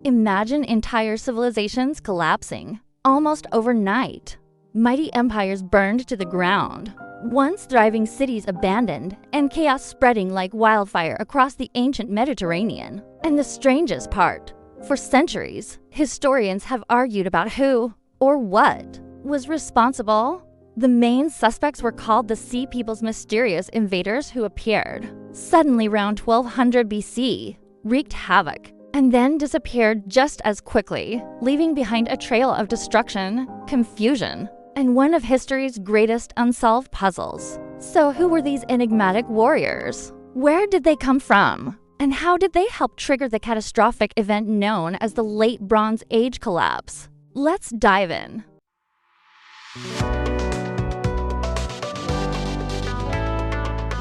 Imagine entire civilizations collapsing, almost overnight. Mighty empires burned to the ground, once thriving cities abandoned, and chaos spreading like wildfire across the ancient Mediterranean. And the strangest part, for centuries, historians have argued about who, or what, was responsible. The main suspects were called the Sea People's mysterious invaders who appeared suddenly around 1200 BC, wreaked havoc, and then disappeared just as quickly, leaving behind a trail of destruction, confusion, and one of history's greatest unsolved puzzles. So who were these enigmatic warriors? Where did they come from? And how did they help trigger the catastrophic event known as the Late Bronze Age collapse? Let's dive in.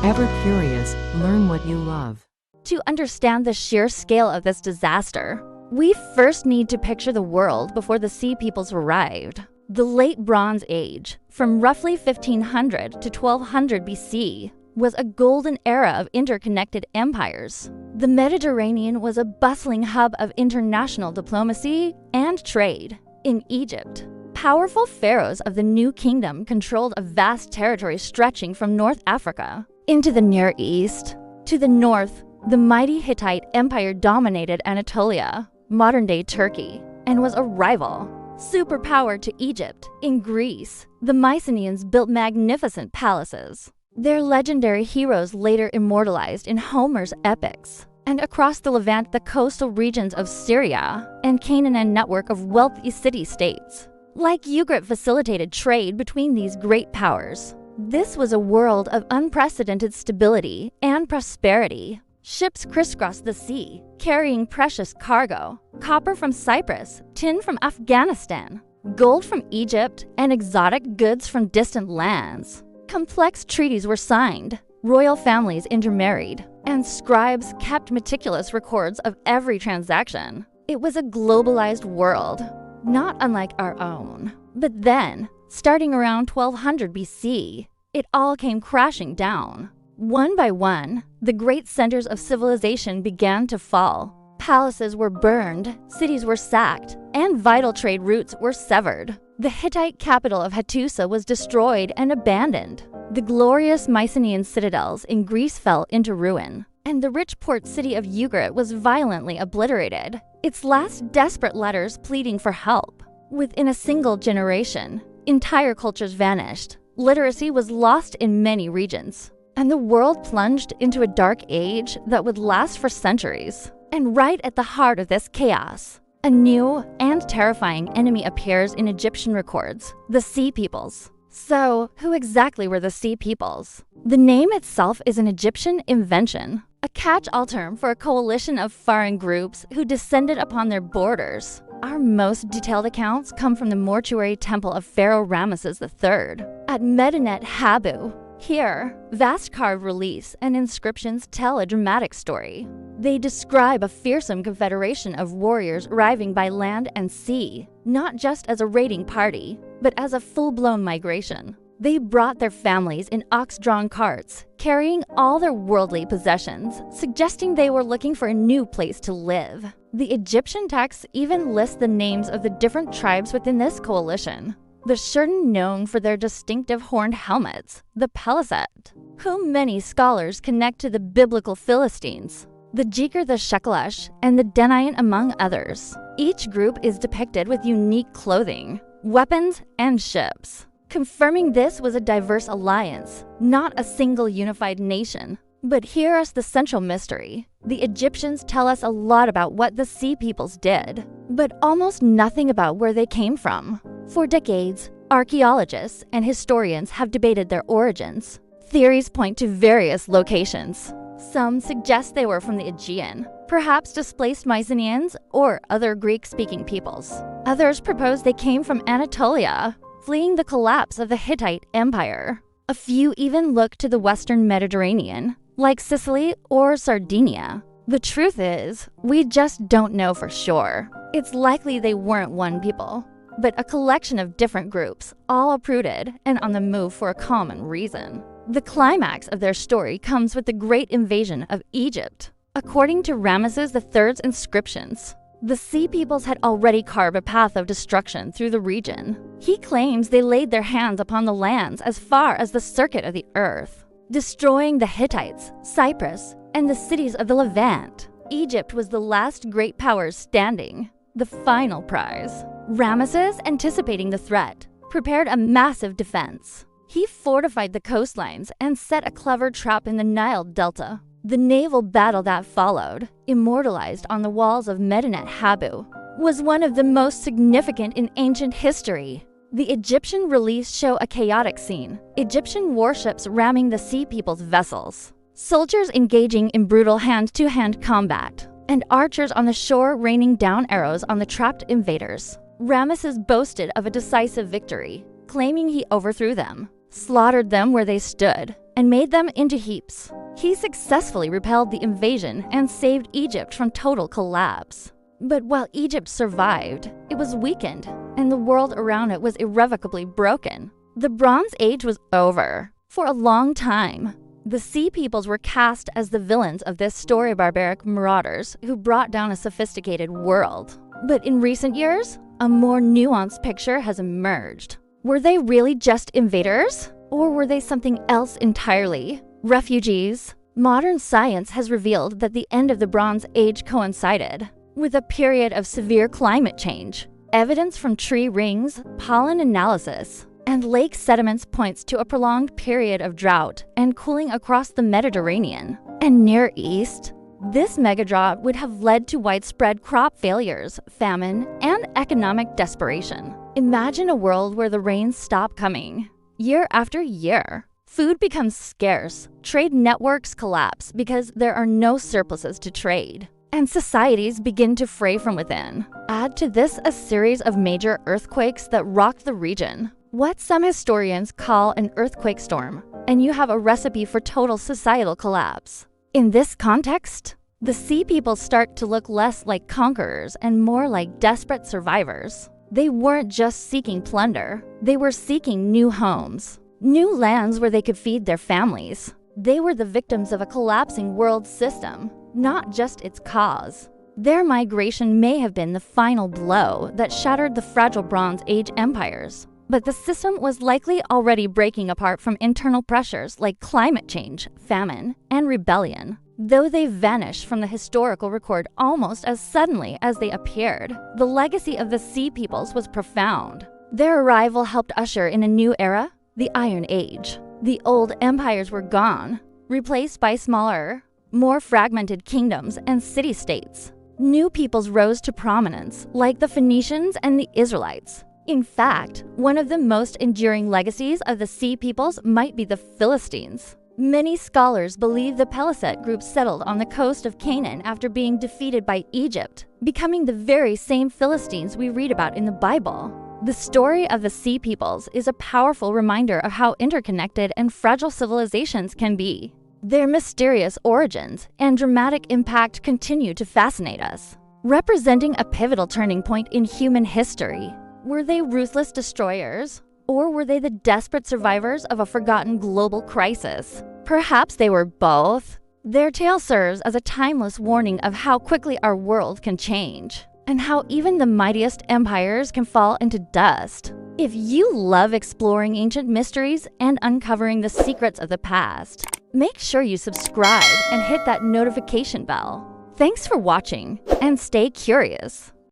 EverCurious, learn what you love. To understand the sheer scale of this disaster, we first need to picture the world before the Sea Peoples arrived. The Late Bronze Age, from roughly 1500 to 1200 BC, was a golden era of interconnected empires. The Mediterranean was a bustling hub of international diplomacy and trade. In Egypt, powerful pharaohs of the New Kingdom controlled a vast territory stretching from North Africa into the Near East. To the north, the mighty Hittite Empire dominated Anatolia, modern-day Turkey, and was a rival superpower to Egypt. In Greece, the Mycenaeans built magnificent palaces, their legendary heroes later immortalized in Homer's epics. And across the Levant, the coastal regions of Syria and Canaan network of wealthy city-states. Like Ugarit facilitated trade between these great powers. This was a world of unprecedented stability and prosperity. Ships crisscrossed the sea, carrying precious cargo, copper from Cyprus, tin from Afghanistan, gold from Egypt, and exotic goods from distant lands. Complex treaties were signed, royal families intermarried, and scribes kept meticulous records of every transaction. It was a globalized world, not unlike our own. But then, starting around 1200 BC, it all came crashing down. One by one, the great centers of civilization began to fall. Palaces were burned, cities were sacked, and vital trade routes were severed. The Hittite capital of Hattusa was destroyed and abandoned. The glorious Mycenaean citadels in Greece fell into ruin, and the rich port city of Ugarit was violently obliterated, its last desperate letters pleading for help. Within a single generation, entire cultures vanished. Literacy was lost in many regions, and the world plunged into a dark age that would last for centuries. And right at the heart of this chaos, a new and terrifying enemy appears in Egyptian records, the Sea Peoples. So, who exactly were the Sea Peoples? The name itself is an Egyptian invention, a catch-all term for a coalition of foreign groups who descended upon their borders. Our most detailed accounts come from the mortuary temple of Pharaoh Ramesses III at Medinet Habu. Here, vast carved reliefs and inscriptions tell a dramatic story. They describe a fearsome confederation of warriors arriving by land and sea, not just as a raiding party, but as a full-blown migration. They brought their families in ox-drawn carts, carrying all their worldly possessions, suggesting they were looking for a new place to live. The Egyptian texts even list the names of the different tribes within this coalition. The Shurden known for their distinctive horned helmets, the Peliset, whom many scholars connect to the biblical Philistines, the Jikr the Shekelash, and the Denine among others. Each group is depicted with unique clothing, weapons, and ships, confirming this was a diverse alliance, not a single unified nation. But here is the central mystery. The Egyptians tell us a lot about what the Sea Peoples did, but almost nothing about where they came from. For decades, archaeologists and historians have debated their origins. Theories point to various locations. Some suggest they were from the Aegean, perhaps displaced Mycenaeans or other Greek-speaking peoples. Others propose they came from Anatolia, fleeing the collapse of the Hittite Empire. A few even look to the Western Mediterranean, like Sicily or Sardinia. The truth is, we just don't know for sure. It's likely they weren't one people, but a collection of different groups, all uprooted and on the move for a common reason. The climax of their story comes with the great invasion of Egypt. According to Ramesses III's inscriptions, The Sea Peoples had already carved a path of destruction through the region. He claims they laid their hands upon the lands as far as the circuit of the earth, destroying the Hittites, Cyprus, and the cities of the Levant. Egypt was the last great power standing, the final prize. Ramesses, anticipating the threat, prepared a massive defense. He fortified the coastlines and set a clever trap in the Nile Delta. The naval battle that followed, immortalized on the walls of Medinet Habu, was one of the most significant in ancient history. The Egyptian reliefs show a chaotic scene, Egyptian warships ramming the Sea People's vessels, soldiers engaging in brutal hand-to-hand combat, and archers on the shore raining down arrows on the trapped invaders. Ramesses boasted of a decisive victory, claiming he overthrew them, slaughtered them where they stood, and made them into heaps. He successfully repelled the invasion and saved Egypt from total collapse. But while Egypt survived, it was weakened, and the world around it was irrevocably broken. The Bronze Age was over. For a long time, the Sea Peoples were cast as the villains of this story barbaric marauders who brought down a sophisticated world. But in recent years, a more nuanced picture has emerged. Were they really just invaders? Or were they something else entirely? Refugees? Modern science has revealed that the end of the Bronze Age coincided with a period of severe climate change. Evidence from tree rings, pollen analysis, and lake sediments points to a prolonged period of drought and cooling across the Mediterranean and Near East. This megadrought would have led to widespread crop failures, famine, and economic desperation. Imagine a world where the rains stop coming. Year after year, food becomes scarce, trade networks collapse because there are no surpluses to trade, and societies begin to fray from within. Add to this a series of major earthquakes that rocked the region, what some historians call an earthquake storm, and you have a recipe for total societal collapse. In this context, the Sea Peoples start to look less like conquerors and more like desperate survivors. They weren't just seeking plunder, they were seeking new homes, new lands where they could feed their families. They were the victims of a collapsing world system, not just its cause. Their migration may have been the final blow that shattered the fragile Bronze Age empires, but the system was likely already breaking apart from internal pressures like climate change, famine, and rebellion. Though they vanished from the historical record almost as suddenly as they appeared, the legacy of the Sea Peoples was profound. Their arrival helped usher in a new era, the Iron Age. The old empires were gone, replaced by smaller, more fragmented kingdoms and city-states. New peoples rose to prominence, like the Phoenicians and the Israelites. In fact, one of the most enduring legacies of the Sea Peoples might be the Philistines. Many scholars believe the Peleset group settled on the coast of Canaan after being defeated by Egypt, becoming the very same Philistines we read about in the Bible. The story of the Sea Peoples is a powerful reminder of how interconnected and fragile civilizations can be. Their mysterious origins and dramatic impact continue to fascinate us, representing a pivotal turning point in human history. Were they ruthless destroyers? Or were they the desperate survivors of a forgotten global crisis? Perhaps they were both. Their tale serves as a timeless warning of how quickly our world can change, and how even the mightiest empires can fall into dust. If you love exploring ancient mysteries and uncovering the secrets of the past, make sure you subscribe and hit that notification bell. Thanks for watching, and stay curious.